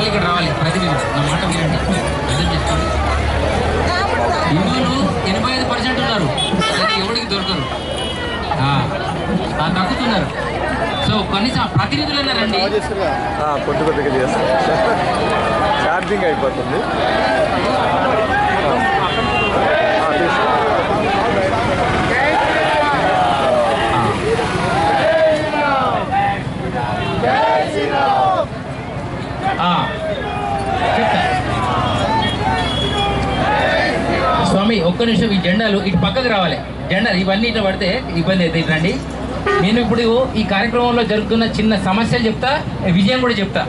ఇక్కడ రావాలి ప్రతినిధులు నా మాట వినండి అర్థం చేసుకోండి. హిందువులు 85% ఉన్నారు, ఎవరికి దొరకరు, తగ్గుతున్నారు. సో కనీసం ప్రతినిధులైనా రండి. పొట్టు కొద్దిగా చేస్తాం, ఛార్జింగ్ అయిపోతుంది. స్వామి ఒక్క నిమిషం, ఈ జెండాలు ఇటు పక్కకు రావాలి. జెండాలు ఇవన్నీ ఇట్లా పడితే ఇబ్బంది అవుతుంది. ఇటు రండి. నేను ఇప్పుడు ఈ కార్యక్రమంలో జరుగుతున్న చిన్న సమస్యలు చెప్తా, విజయం కూడా చెప్తా.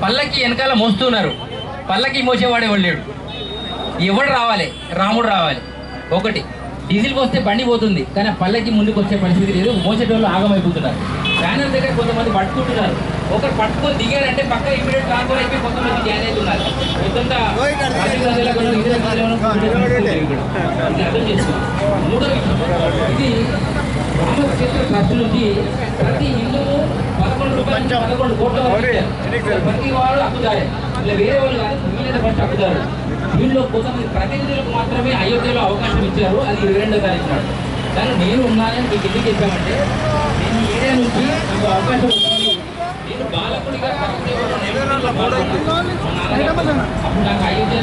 పల్లకి వెనకాల మోస్తున్నారు, పల్లకి మోసేవాడే లేడు. ఎవడు రావాలి? రాముడు రావాలి. ఒకటి డీజిల్ పోస్తే బండి పోతుంది, కానీ ఆ పల్లకి ముందుకు వచ్చే పరిస్థితి లేదు. మోసేటోళ్ళు ఆగమైపోతున్నారు. బ్యానర్ దగ్గర కొంతమంది పట్టుకుంటున్నారు. ఒకరు పట్టుకొని దిగారంటే పక్క ఇమీడియట్ ట్రాన్స్ఫర్ అయిపోయి కొంతమంది జాయిన్ అవుతున్నారు. అర్థం చేసుకోండి. మూడో విషయం, ఇది రామక్షేత్ర ట్రస్ట్ నుంచి ప్రతి హిందువు 11 రూపాయలు 11 కోట్ల ప్రతి వాడు హక్కుదారే. ఇలా వేరే వాళ్ళు కాదు, మిగిలిన ఫస్ట్ హక్కుదారు. వీళ్ళు కొంతమంది ప్రతినిధులకు మాత్రమే అయోధ్యలో అవకాశం ఇచ్చారు. అది 22వ తారీఖు నాడు. కానీ నేను ఉన్నానని మీకు ఎందుకు చెప్పామంటే, నేను ఏరియా నుంచి నాకు అవకాశం వచ్చింది. నేను బాలకుడిగా అప్పుడు నాకు అయోధ్య